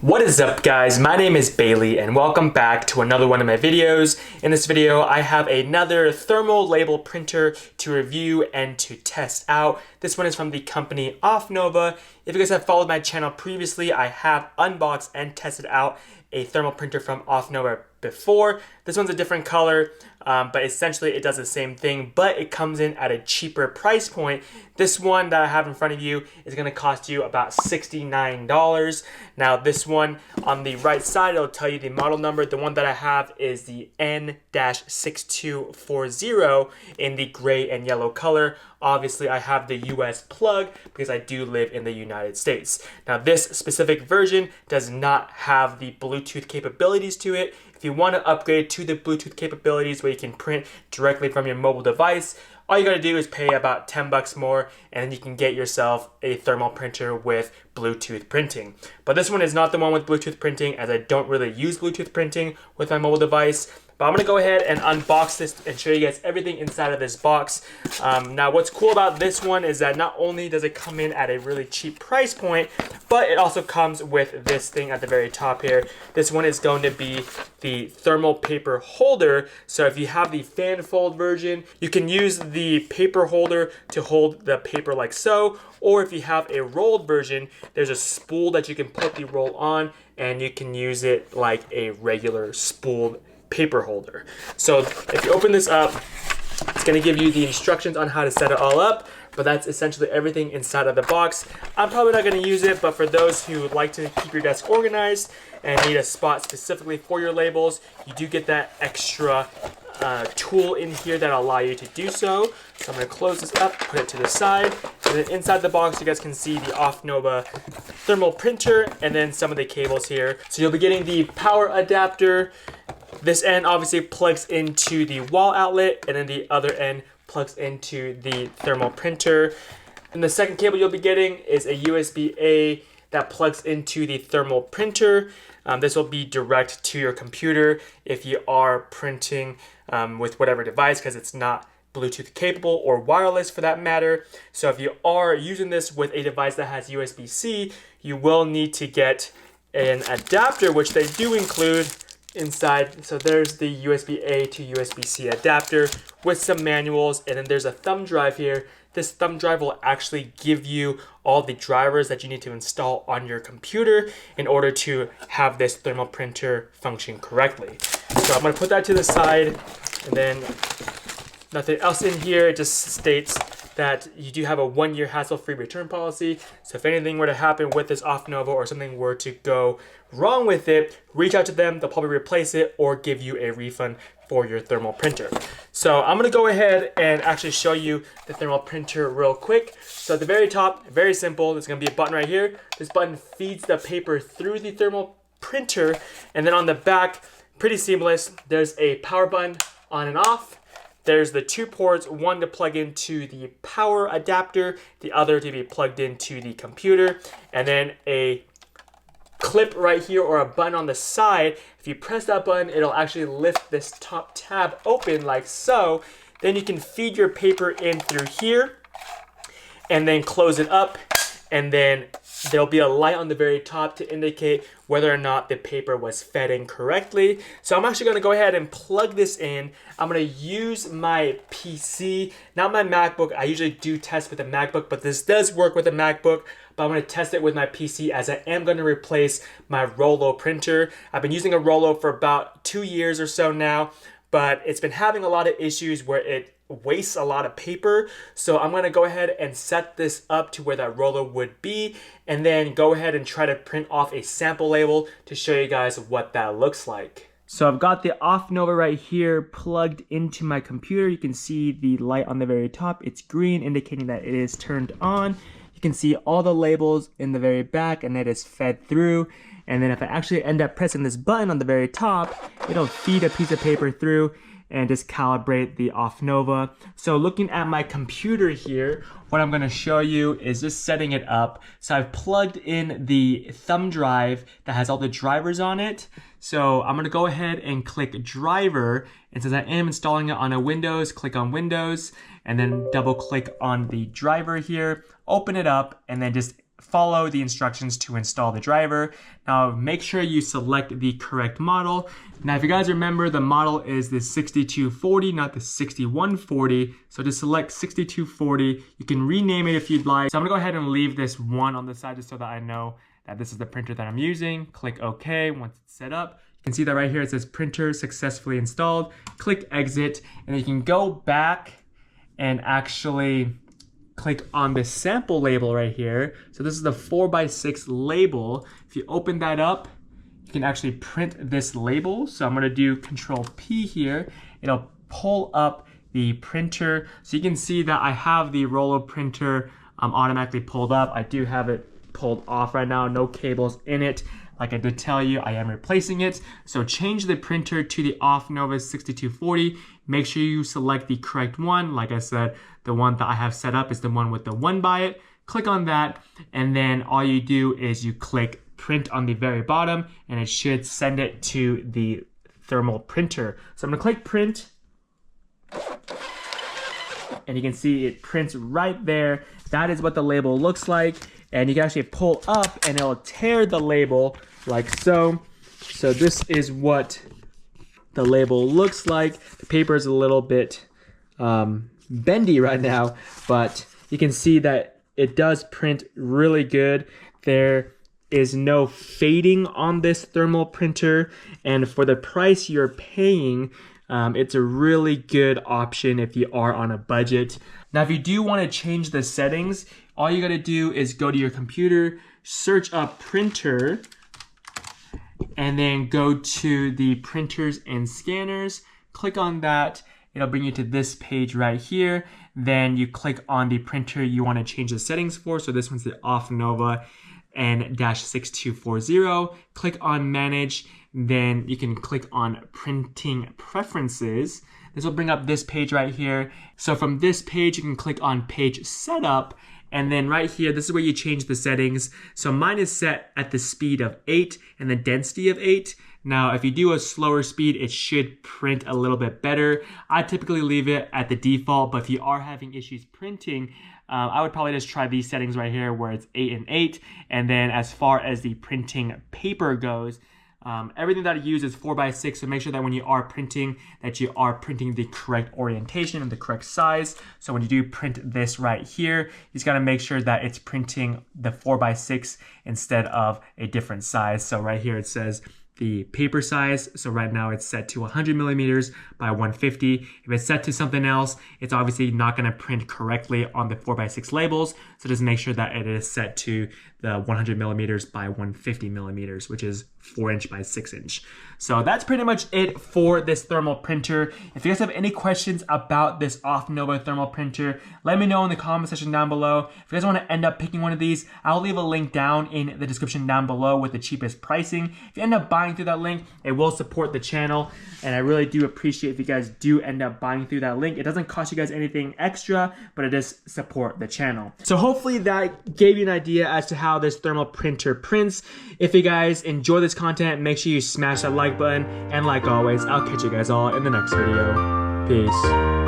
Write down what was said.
What is up, guys? My name is Bailey and welcome back to another one of my videos. In this video I have another thermal label printer to review and to test out. This one is from the company OFFNOVA. If you guys have followed my channel previously, I have unboxed and tested out a thermal printer from OFFNOVA before. This one's a different color, but essentially it does the same thing, but it comes in at a cheaper price point. This one that I have in front of you is going to cost you about $69. Now this one on the right side, it'll tell you the model number. The one that I have is the N-6240 in the gray and yellow color. Obviously I have the US plug because I do live in the United States. Now this specific version does not have the Bluetooth capabilities to it. If you want to upgrade to the Bluetooth capabilities where you can print directly from your mobile device, all you gotta do is pay about 10 bucks more and then you can get yourself a thermal printer with Bluetooth printing. But this one is not the one with Bluetooth printing, as I don't really use Bluetooth printing with my mobile device. But I'm gonna go ahead and unbox this and show you guys everything inside of this box. Now what's cool about this one is that not only does it come in at a really cheap price point, but it also comes with this thing at the very top here. This one is going to be the thermal paper holder. So if you have the fan fold version, you can use the paper holder to hold the paper like so. Or if you have a rolled version, there's a spool that you can put the roll on and you can use it like a regular spooled paper holder. So if you open this up, it's going to give you the instructions on how to set it all up, but that's essentially everything inside of the box. I'm probably not going to use it, but for those who like to keep your desk organized and need a spot specifically for your labels, you do get that extra tool in here that will allow you to do so. So I'm going to close this up, put it to the side, and then inside the box you guys can see the OFFNOVA thermal printer and then some of the cables here. So you'll be getting the power adapter. This end obviously plugs into the wall outlet, and then the other end plugs into the thermal printer. And the second cable you'll be getting is a USB-A that plugs into the thermal printer. This will be direct to your computer if you are printing with whatever device, because it's not Bluetooth capable or wireless for that matter. So if you are using this with a device that has USB-C, you will need to get an adapter, which they do include inside. So there's the USB-A to USB-C adapter with some manuals, and then there's a thumb drive here. This thumb drive will actually give you all the drivers that you need to install on your computer in order to have this thermal printer function correctly. So I'm going to put that to the side, and then nothing else in here. It just states that you do have a 1-year hassle-free return policy. So if anything were to happen with this OFFNOVA or something were to go wrong with it, reach out to them. They'll probably replace it or give you a refund for your thermal printer. So I'm gonna go ahead and actually show you the thermal printer real quick. So at the very top, very simple, there's gonna be a button right here. This button feeds the paper through the thermal printer. And then on the back, pretty seamless, there's a power button on and off. There's the 2 ports, one to plug into the power adapter, the other to be plugged into the computer, and then a clip right here or a button on the side. If you press that button, it'll actually lift this top tab open like so. Then you can feed your paper in through here and then close it up, and then there'll be a light on the very top to indicate whether or not the paper was fed in correctly. So I'm actually gonna go ahead and plug this in. I'm gonna use my PC, not my MacBook. I usually do test with a MacBook, but this does work with a MacBook, but I'm gonna test it with my PC as I am gonna replace my Rollo printer. I've been using a Rollo for about 2 years or so now, but it's been having a lot of issues where it wastes a lot of paper. So I'm going to go ahead and set this up to where that Rollo would be, and then go ahead and try to print off a sample label to show you guys what that looks like. So I've got the OFFNOVA right here plugged into my computer. You can see the light on the very top. It's green, indicating that it is turned on. You can see all the labels in the very back, and it is fed through. And then if I actually end up pressing this button on the very top, it'll feed a piece of paper through and just calibrate the OFFNOVA. So looking at my computer here, what I'm going to show you is just setting it up. So I've plugged in the thumb drive that has all the drivers on it. So I'm going to go ahead and click driver, and since I am installing it on a Windows, click on Windows and then double click on the driver here, open it up, and then just follow the instructions to install the driver. Now make sure you select the correct model. Now if you guys remember, the model is the 6240, not the 6140. So just select 6240. You can rename it if you'd like. So I'm gonna go ahead and leave this 1 on the side just so that I know that this is the printer that I'm using. Click OK once it's set up. You can see that right here it says printer successfully installed. Click exit, and you can go back and actually click on the sample label right here. So this is the 4x6 label. If you open that up, you can actually print this label. So I'm gonna do Control P here. It'll pull up the printer. So you can see that I have the Rollo printer automatically pulled up. I do have it pulled off right now, no cables in it. Like I did tell you, I am replacing it. So change the printer to the OFFNOVA 6240. Make sure you select the correct one. Like I said, the one that I have set up is the one with the 1 by it. Click on that, and then all you do is you click print on the very bottom, and it should send it to the thermal printer. So I'm gonna click print, and you can see it prints right there. That is what the label looks like. And you can actually pull up and it'll tear the label like so. So this is what the label looks like. The paper is a little bit bendy right now, but you can see that it does print really good. There is no fading on this thermal printer, and for the price you're paying, it's a really good option if you are on a budget. Now, if you do want to change the settings, all you got to do is go to your computer, search up printer, and then go to the printers and scanners. Click on that. It'll bring you to this page right here. Then you click on the printer you want to change the settings for. So this one's the OFFNOVA N-6240. Click on manage. Then you can click on printing preferences. This will bring up this page right here. So from this page, you can click on page setup. And then right here, this is where you change the settings. So mine is set at the speed of 8 and the density of 8. Now, if you do a slower speed, it should print a little bit better. I typically leave it at the default, but if you are having issues printing, I would probably just try these settings right here where it's 8 and 8. And then as far as the printing paper goes, everything that I use is 4x6, so make sure that when you are printing, that you are printing the correct orientation and the correct size. So when you do print this right here, you just gotta make sure that it's printing the 4x6 instead of a different size. So right here it says the paper size. So right now it's set to 100 millimeters by 150. If it's set to something else, it's obviously not gonna print correctly on the 4x6 labels. So just make sure that it is set to the 100 millimeters by 150 millimeters, which is 4" by 6". So that's pretty much it for this thermal printer. If you guys have any questions about this OFFNOVA thermal printer, let me know in the comment section down below. If you guys want to end up picking one of these, I'll leave a link down in the description down below with the cheapest pricing. If you end up buying through that link, it will support the channel, and I really do appreciate if you guys do end up buying through that link. It doesn't cost you guys anything extra, but it does support the channel. So hopefully that gave you an idea as to how this thermal printer prints. If you guys enjoy this content, make sure you smash that like button, and like always, I'll catch you guys all in the next video. Peace.